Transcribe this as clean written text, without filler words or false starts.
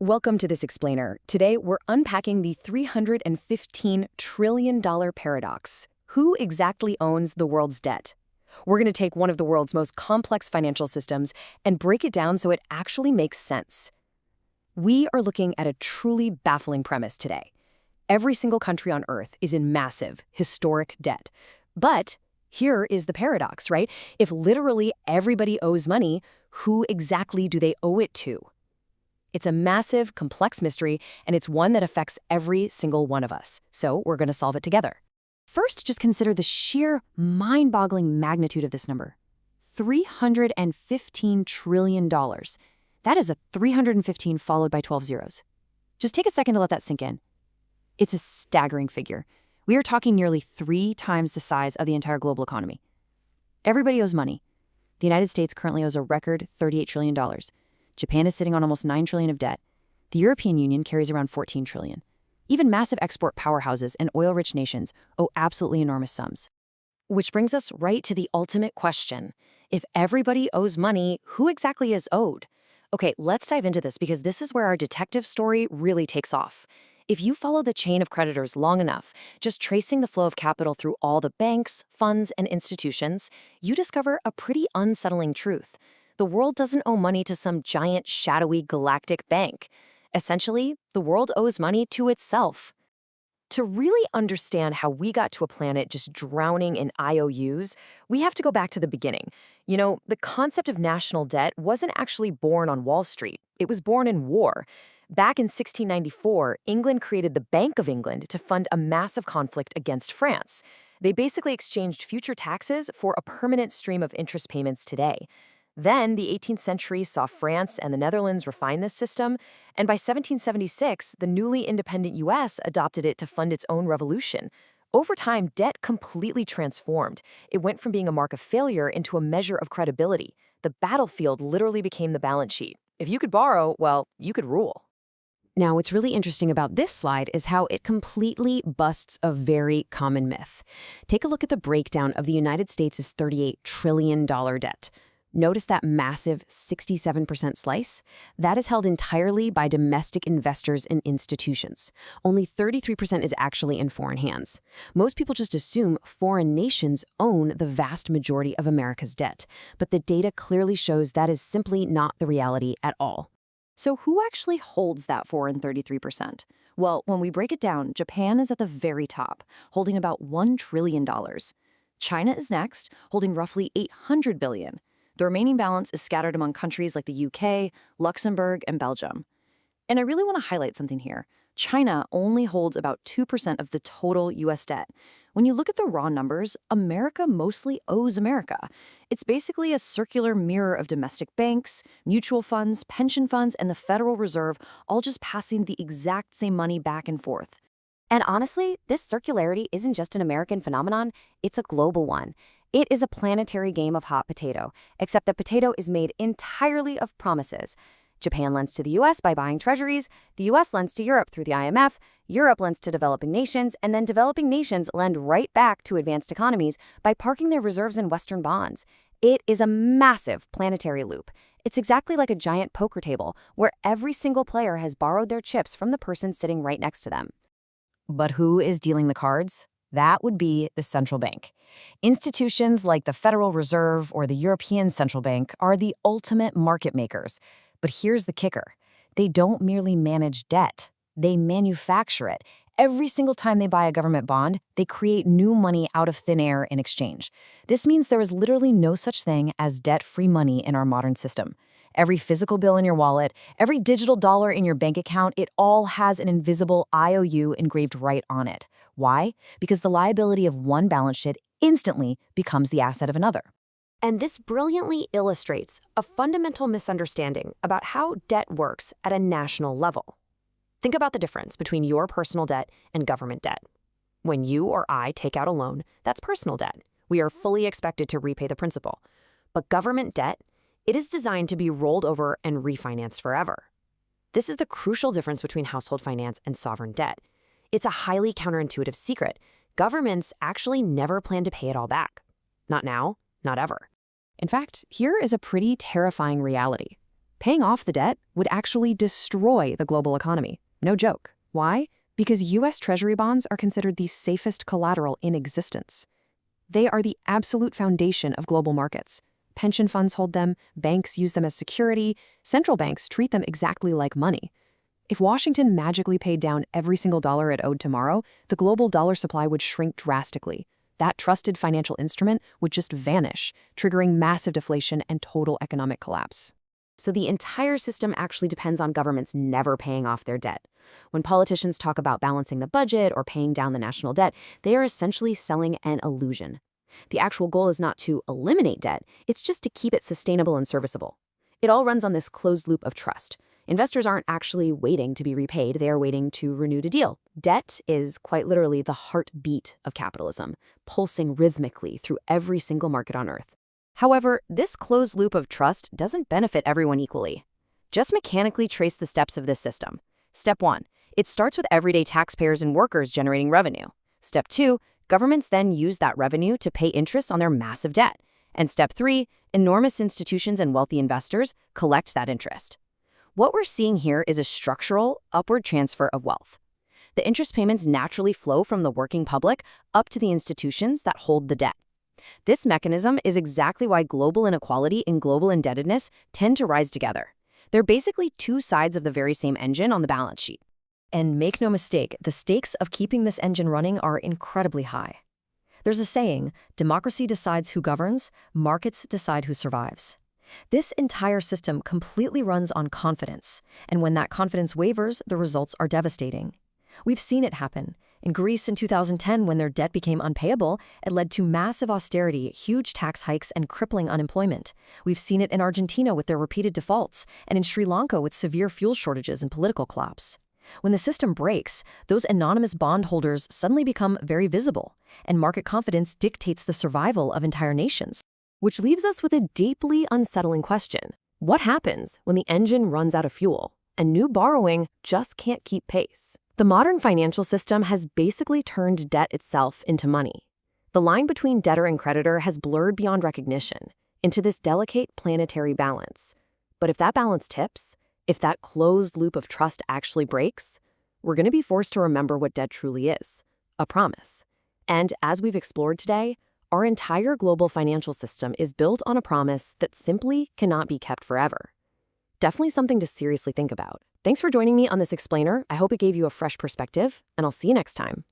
Welcome to this explainer. Today, we're unpacking the $315 trillion paradox. Who exactly owns the world's debt? We're going to take one of the world's most complex financial systems and break it down so it actually makes sense. We are looking at a truly baffling premise today. Every single country on Earth is in massive, historic debt. But here is the paradox, right? If literally everybody owes money, who exactly do they owe it to? It's a massive, complex mystery, and it's one that affects every single one of us. So we're going to solve it together. First, just consider the sheer mind-boggling magnitude of this number. $315 trillion. That is a 315 followed by 12 zeros. Just take a second to let that sink in. It's a staggering figure. We are talking nearly 3 times the size of the entire global economy. Everybody owes money. The United States currently owes a record $38 trillion. Japan is sitting on almost $9 trillion of debt. The European Union carries around $14 trillion. Even massive export powerhouses and oil-rich nations owe absolutely enormous sums. Which brings us right to the ultimate question. If everybody owes money, who exactly is owed? Okay, let's dive into this because this is where our detective story really takes off. If you follow the chain of creditors long enough, just tracing the flow of capital through all the banks, funds, and institutions, you discover a pretty unsettling truth. The world doesn't owe money to some giant, shadowy, galactic bank. Essentially, the world owes money to itself. To really understand how we got to a planet just drowning in IOUs, we have to go back to the beginning. You know, the concept of national debt wasn't actually born on Wall Street. It was born in war. Back in 1694, England created the Bank of England to fund a massive conflict against France. They basically exchanged future taxes for a permanent stream of interest payments today. Then, the 18th century saw France and the Netherlands refine this system, and by 1776, the newly independent U.S. adopted it to fund its own revolution. Over time, debt completely transformed. It went from being a mark of failure into a measure of credibility. The battlefield literally became the balance sheet. If you could borrow, well, you could rule. Now, what's really interesting about this slide is how it completely busts a very common myth. Take a look at the breakdown of the United States' $38 trillion debt. Notice that massive 67% slice? That is held entirely by domestic investors and institutions. Only 33% is actually in foreign hands. Most people just assume foreign nations own the vast majority of America's debt, but the data clearly shows that is simply not the reality at all. So who actually holds that foreign 33%? Well, when we break it down, Japan is at the very top, holding about $1 trillion. China is next, holding roughly $800 billion. The remaining balance is scattered among countries like the UK, Luxembourg, and Belgium. And I really want to highlight something here. China only holds about 2% of the total U.S. debt. When you look at the raw numbers, America mostly owes America. It's basically a circular mirror of domestic banks, mutual funds, pension funds, and the Federal Reserve, all just passing the exact same money back and forth. And honestly, this circularity isn't just an American phenomenon, it's a global one. It is a planetary game of hot potato, except that potato is made entirely of promises. Japan lends to the U.S. by buying treasuries, the U.S. lends to Europe through the IMF, Europe lends to developing nations, and then developing nations lend right back to advanced economies by parking their reserves in Western bonds. It is a massive planetary loop. It's exactly like a giant poker table, where every single player has borrowed their chips from the person sitting right next to them. But who is dealing the cards? That would be the central bank. Institutions like the Federal Reserve or the European Central Bank are the ultimate market makers. But here's the kicker. They don't merely manage debt. They manufacture it. Every single time they buy a government bond, they create new money out of thin air in exchange. This means there is literally no such thing as debt-free money in our modern system. Every physical bill in your wallet, every digital dollar in your bank account, it all has an invisible IOU engraved right on it. Why? Because the liability of one balance sheet instantly becomes the asset of another. And this brilliantly illustrates a fundamental misunderstanding about how debt works at a national level. Think about the difference between your personal debt and government debt. When you or I take out a loan, that's personal debt. We are fully expected to repay the principal. But government debt, it is designed to be rolled over and refinanced forever. This is the crucial difference between household finance and sovereign debt. It's a highly counterintuitive secret. Governments actually never plan to pay it all back. Not now, not ever. In fact, here is a pretty terrifying reality. Paying off the debt would actually destroy the global economy. No joke. Why? Because U.S. Treasury bonds are considered the safest collateral in existence. They are the absolute foundation of global markets. Pension funds hold them, banks use them as security, central banks treat them exactly like money. If Washington magically paid down every single dollar it owed tomorrow, the global dollar supply would shrink drastically. That trusted financial instrument would just vanish, triggering massive deflation and total economic collapse. So the entire system actually depends on governments never paying off their debt. When politicians talk about balancing the budget or paying down the national debt, they are essentially selling an illusion. The actual goal is not to eliminate debt, it's just to keep it sustainable and serviceable. It all runs on this closed loop of trust. Investors aren't actually waiting to be repaid, they are waiting to renew the deal. Debt is quite literally the heartbeat of capitalism, pulsing rhythmically through every single market on Earth. However, this closed loop of trust doesn't benefit everyone equally. Just mechanically trace the steps of this system. Step 1. It starts with everyday taxpayers and workers generating revenue. Step 2. Governments then use that revenue to pay interest on their massive debt. And step 3. Enormous institutions and wealthy investors collect that interest. What we're seeing here is a structural, upward transfer of wealth. The interest payments naturally flow from the working public up to the institutions that hold the debt. This mechanism is exactly why global inequality and global indebtedness tend to rise together. They're basically two sides of the very same engine on the balance sheet. And make no mistake, the stakes of keeping this engine running are incredibly high. There's a saying, democracy decides who governs, markets decide who survives. This entire system completely runs on confidence, and when that confidence wavers, the results are devastating. We've seen it happen. In Greece in 2010, when their debt became unpayable, it led to massive austerity, huge tax hikes, and crippling unemployment. We've seen it in Argentina with their repeated defaults, and in Sri Lanka with severe fuel shortages and political collapse. When the system breaks, those anonymous bondholders suddenly become very visible, and market confidence dictates the survival of entire nations. Which leaves us with a deeply unsettling question. What happens when the engine runs out of fuel and new borrowing just can't keep pace? The modern financial system has basically turned debt itself into money. The line between debtor and creditor has blurred beyond recognition into this delicate planetary balance. But if that balance tips, if that closed loop of trust actually breaks, we're going to be forced to remember what debt truly is, a promise. And as we've explored today, our entire global financial system is built on a promise that simply cannot be kept forever. Definitely something to seriously think about. Thanks for joining me on this explainer. I hope it gave you a fresh perspective, and I'll see you next time.